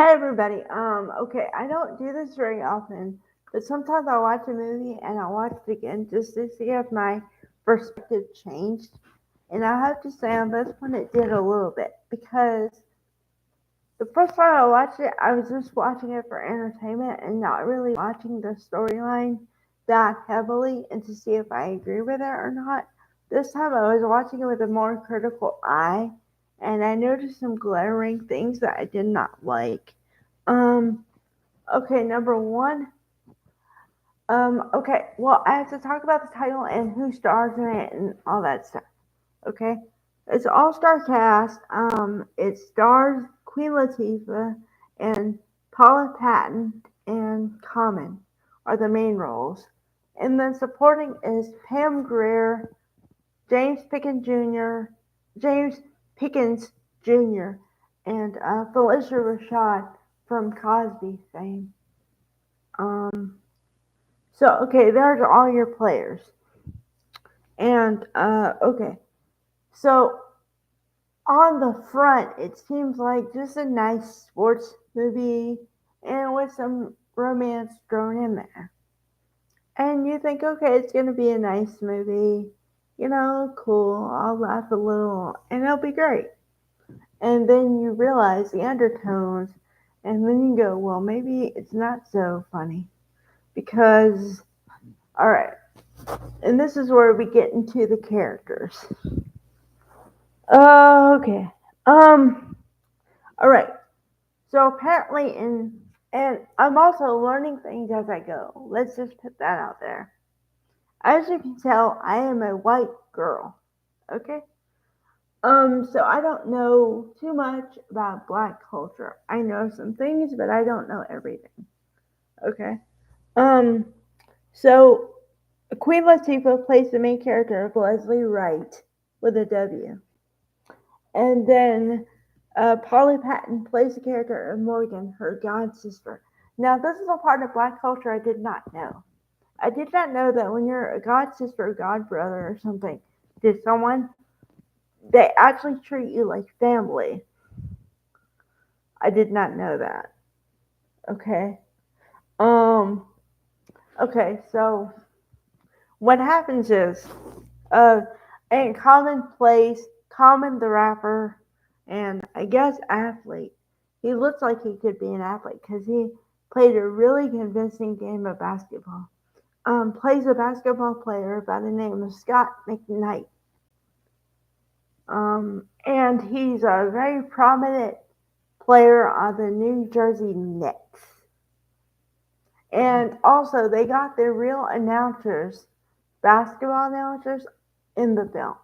Hey everybody. Okay, I don't do this very often, but sometimes I watch a movie and I watch it again just to see if my perspective changed. And I have to say on this one it did a little bit because the first time I watched it, I was just watching it for entertainment and not really watching the storyline that heavily and to see if I agree with it or not. This time I was watching it with a more critical eye and I noticed some glaring things that I did not like. Um, okay, number one. Okay, well, I have to talk about the title and who stars in it and all that stuff. Okay, it's an all-star cast. It stars Queen Latifah and Paula Patton and Common are the main roles, and then supporting is Pam Grier, James Pickens Jr., James Pickens Jr., and Felicia Rashad from Cosby fame. Um, so okay, there's all your players, and okay, so on the front, it seems like just a nice sports movie and with some romance thrown in there. And you think, okay, it's going to be a nice movie, cool, I'll laugh a little, and it'll be great. And then you realize the undertones, and then you go, well, maybe it's not so funny. Because, alright, and this is where we get into the characters. Okay. Um, alright. So apparently and I'm also learning things as I go. Let's just put that out there. As you can tell, I am a white girl. Okay? So I don't know too much about black culture. I know some things, but I don't know everything. Okay? Um, so Queen Latifah plays the main character of Leslie Wright with a W. And then Polly Patton plays the character of Morgan, her god sister. Now, this is a part of black culture I did not know. I did not know that when you're a god sister or god brother or something to someone, they actually treat you like family. I did not know that. Okay. Um. Okay. So what happens is, uh, and Common plays Common the rapper, and I guess athlete. He looks like he could be an athlete because he played a really convincing game of basketball. Plays a basketball player by the name of Scott McKnight. And he's a very prominent player on the New Jersey Nets. And also, they got their real announcers, basketball announcers, in the film.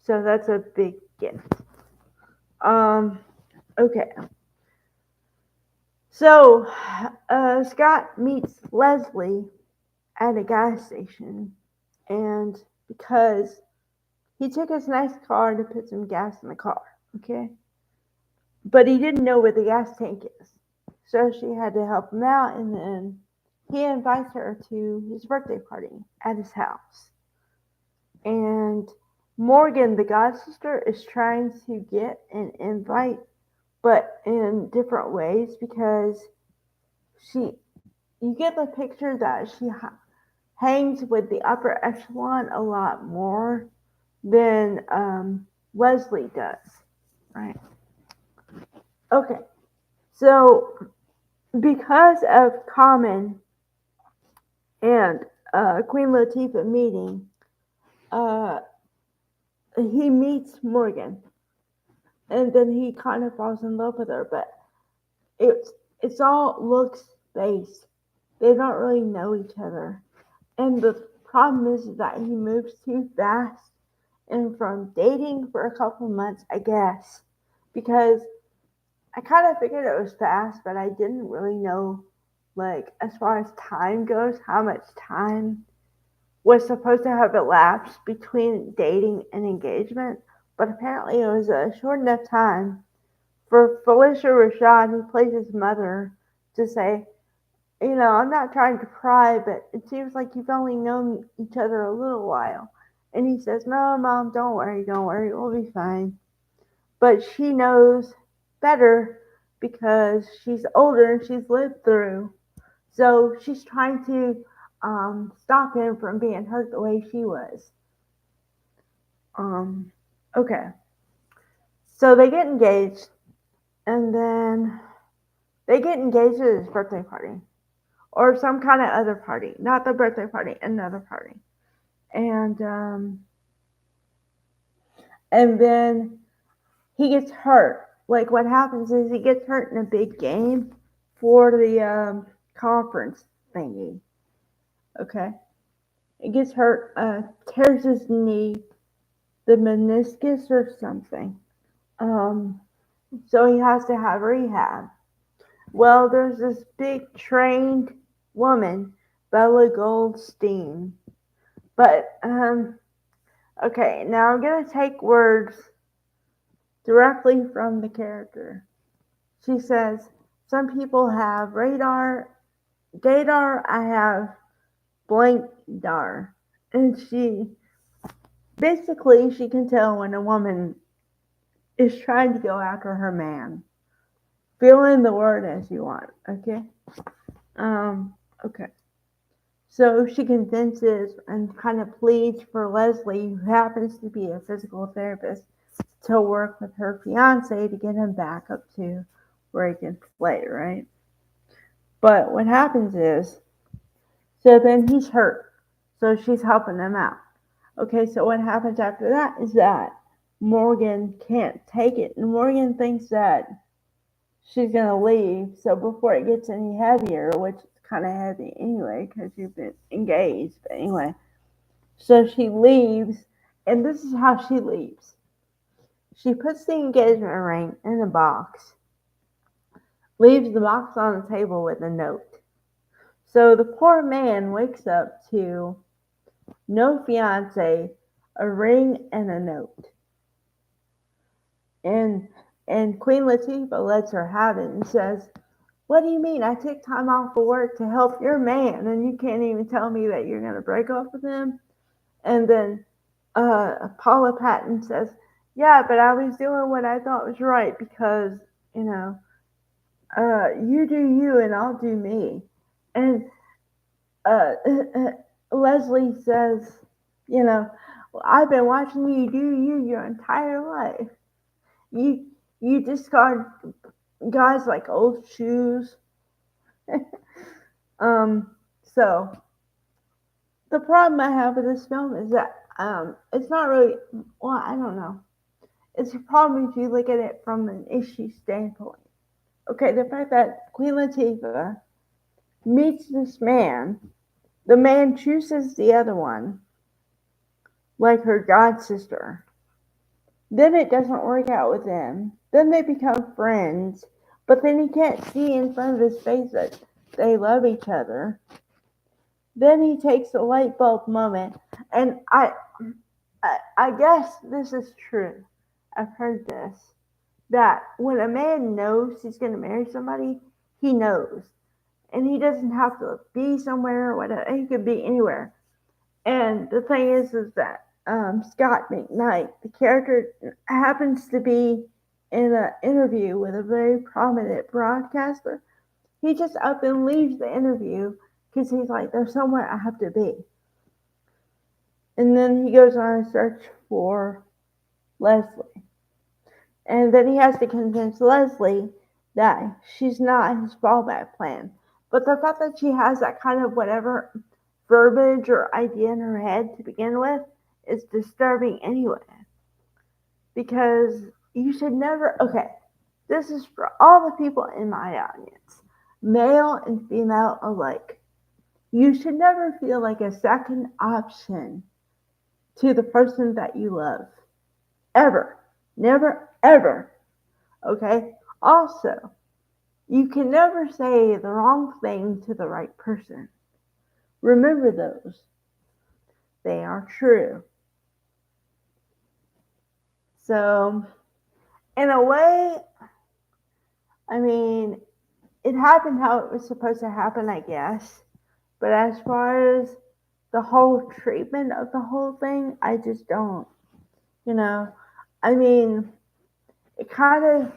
So that's a big gift. Um, okay. So, Scott meets Leslie at a gas station, and because he took his nice car to put some gas in the car, okay? But he didn't know where the gas tank is. So she had to help him out, and then he invites her to his birthday party at his house. And Morgan, the god sister, is trying to get an invite, but in different ways because she, you get the picture that she hangs with the upper echelon a lot more than Leslie does, right? Okay, so because of Common and Queen Latifah meeting, uh, he meets Morgan, and then he kind of falls in love with her. But it's all looks based. They don't really know each other, and the problem is that he moves too fast. And from dating for a couple months, I guess, because I kind of figured it was fast, but I didn't really know, like, as far as time goes, how much time was supposed to have elapsed between dating and engagement. But apparently, it was a short enough time for Felicia Rashad, who plays his mother, to say, I'm not trying to pry, but it seems like you've only known each other a little while. And he says, no, Mom, don't worry, we'll be fine. But she knows better because she's older and she's lived through. So she's trying to stop him from being hurt the way she was. Um, okay. So they get engaged, and then they get engaged at his birthday party or some kind of other party, not the birthday party, another party. And and then he gets hurt. Like what happens is he gets hurt in a big game for the conference thingy. Okay, he gets hurt, tears his knee, the meniscus or something. Um, so he has to have rehab. Well, there's this big trained woman, Bella Goldstein. But okay, now I'm gonna take words directly from the character. She says, "Some people have radar, gaydar. I have blank dar," and she can tell when a woman is trying to go after her man. Fill in the word as you want. Okay. Okay. So she convinces and kind of pleads for Leslie, who happens to be a physical therapist, to work with her fiance to get him back up to where he can play, right? But what happens is, so then he's hurt. So she's helping him out. Okay, so what happens after that is that Morgan can't take it. And Morgan thinks that she's going to leave. So before it gets any heavier, which is kind of heavy anyway, because you've been engaged. But anyway, so she leaves. And this is how she leaves. She puts the engagement ring in a box, leaves the box on the table with a note. So the poor man wakes up to no fiance, a ring, and a note. And Queen Latifah lets her have it and says, "What do you mean? I took time off of work to help your man, and you can't even tell me that you're going to break up with him?" And then Paula Patton says, "Yeah, but I was doing what I thought was right because, you know, you do you and I'll do me." And uh, Leslie says, "You know, well, I've been watching you do you your entire life. You you discard guys like old shoes." So the problem I have with this film is that it's not really, well, I don't know. It's a problem if you look at it from an issue standpoint. Okay, the fact that Queen Latifah meets this man, the man chooses the other one, like her god sister. Then it doesn't work out with them. Then they become friends, but then he can't see in front of his face that they love each other. Then he takes a light bulb moment, and I guess this is true. I've heard this, that when a man knows he's going to marry somebody, he knows, and he doesn't have to be somewhere or whatever. He could be anywhere. And the thing is that Scott McKnight, the character, happens to be in an interview with a very prominent broadcaster. He just up and leaves the interview because he's like, "There's somewhere I have to be." And then he goes on a search for Leslie. And then he has to convince Leslie that she's not his fallback plan. But the fact that she has that kind of whatever verbiage or idea in her head to begin with is disturbing anyway. Because you should never, okay, this is for all the people in my audience, male and female alike. You should never feel like a second option to the person that you love. Ever. Never, ever. Okay? Also, you can never say the wrong thing to the right person. Remember those. They are true. So, in a way, I mean, it happened how it was supposed to happen, I guess. But as far as the whole treatment of the whole thing, I just don't. You know, I mean, it kind of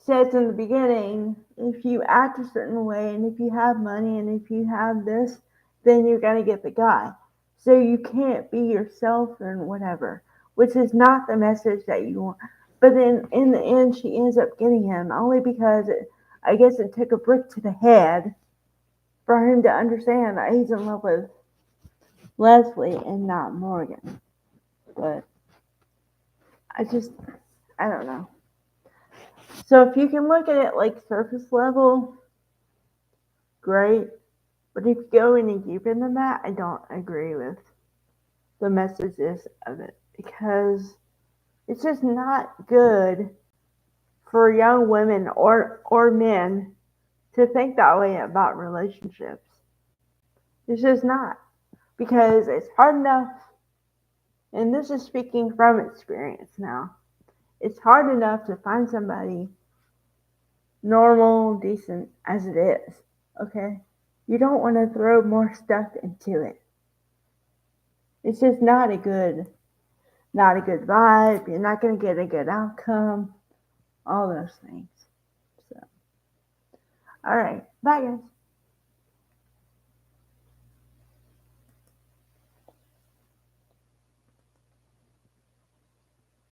says in the beginning, if you act a certain way and if you have money and if you have this, then you're going to get the guy. So you can't be yourself and whatever, which is not the message that you want. But then in the end, she ends up getting him only because I guess it took a brick to the head for him to understand that he's in love with Leslie and not Morgan. But I just, I don't know. So if you can look at it like surface level, great. But if you go any deeper than that, I don't agree with the messages of it because it's just not good for young women or men to think that way about relationships. It's just not because it's hard enough, and this is speaking from experience now. It's hard enough to find somebody normal, decent as it is. Okay, you don't want to throw more stuff into it. It's just not a good vibe. You're not going to get a good outcome. All those things. So, all right, bye guys.